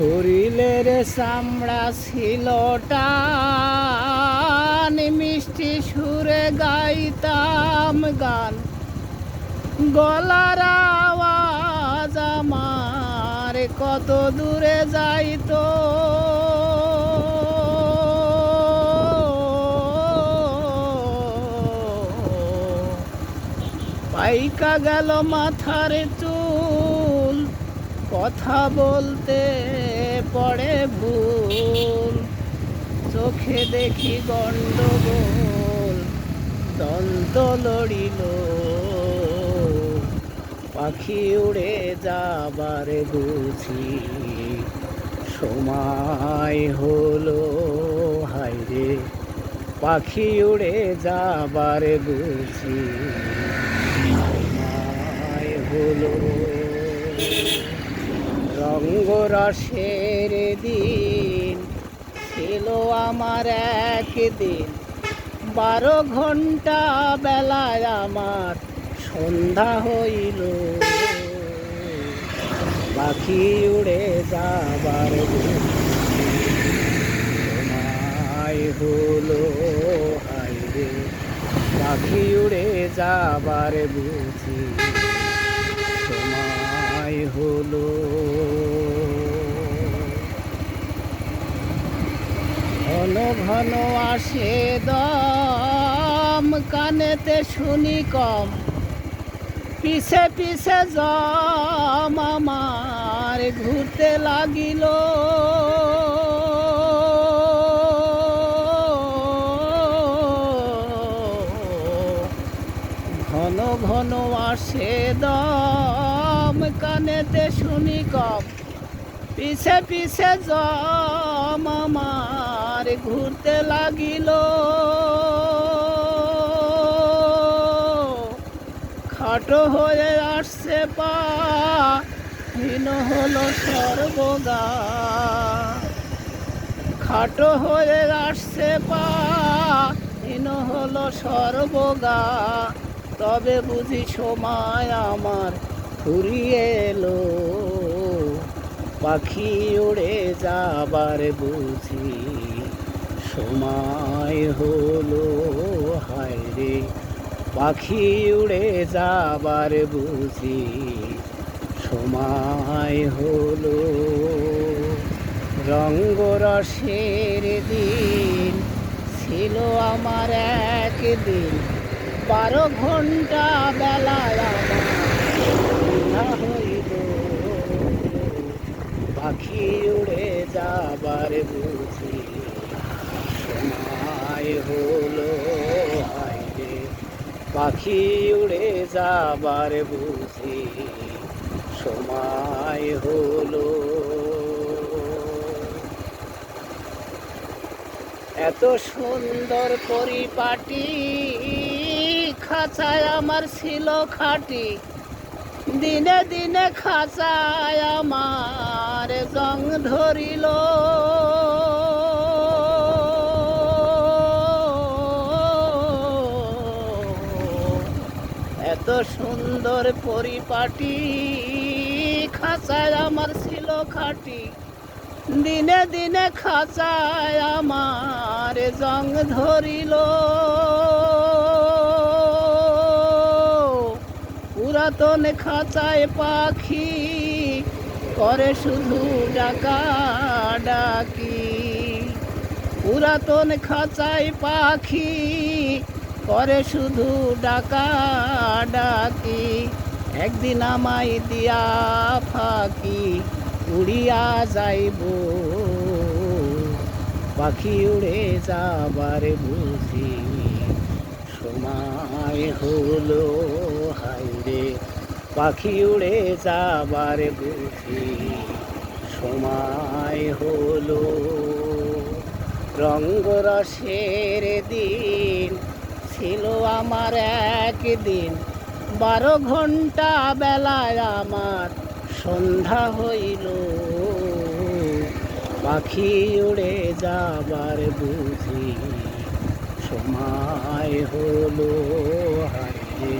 শরীরের চামড়া ছিল টান, মিষ্টি সুরে গাইতাম গান, গলার আওয়াজ আমার কত দূরে যাইতো। পাইকা গেল মাথার চুল, কথা বলতে পড়ে ভুল, চোখে দেখি গন্ডগোল, দন্ত লড়িল, পাখি উড়ে যাবার বুঝি সময় হলো। হায়রে পাখি উড়ে যাবার বুঝি সময় হলো। রঙ্গরসের দিন ছিল আমার একদিন, 12 ঘন্টা বেলায় আমার সন্ধ্যা হইল, পাখি উড়ে যাবার সময় হলো। হায়রে পাখি উড়ে যাবার বুঝি সময় হলো। ঘন ঘন আসে দম, কানেতে শুনি কম, পিছে পিছে জম আমার ঘুরতে লাগিল। ঘন ঘন আসে দম, কানেতে শুনি কম, পিছে পিছে জম আমার ঘুরতে লাগিল। খাটো হয়ে আসছে পা, হীন হলো সর্বগা। খাটো হয়ে আসছে পা, হীন হলো সর্বগা, তবে বুঝি সময় আমার ফুরিয়ে এলো, পাখি উড়ে যাবার বুঝি সময় হলো। হায়রে পাখি উড়ে যাবার বুঝি সময় হলো। রঙ্গরসের দিন ছিল আমার একদিন, 12 ঘন্টা বেলায় আমার সন্ধ্যা হইল, পাখি উড়ে যাবার বুঝি সময় হলো। হায়রে পাখি উড়ে যাবার বুঝি সময় হলো। এত সুন্দর পরিপাটি, খাঁচায় আমার ছিল খাটি, দিনে দিনে খাঁচায় আমার জং ধরিল। এত সুন্দর পরিপাটি, খাঁচায় আমার ছিল খাটি, দিনে দিনে খাঁচায় আমার জং ধরিল। পুরাতন খাঁচায় পাখি করে শুধু ডাকা ডাকি, পুরাতন খাঁচায় পাখি করে শুধু ডাকা ডাকি, একদিন আমায় দিয়া ফাঁকি উড়িয়া যাইব, পাখি উড়ে যাবার বুঝি সময় হলো। হায়রে পাখি উড়ে যাবার বুঝি সময় হলো। রঙ্গরসের দিন ছিল আমার একদিন, 12 ঘন্টা বেলায় আমার সন্ধ্যা হইল, পাখি উড়ে যাবার বুঝি সময় হলো। হায়রে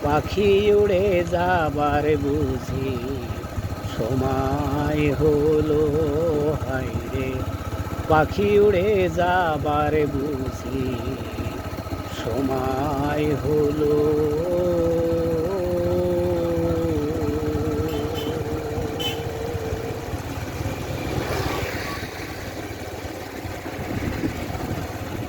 পাখি উড়ে যাবার বুঝি সময় হলো হায়রে পাখি উড়ে যাবার বুঝি সময় হলো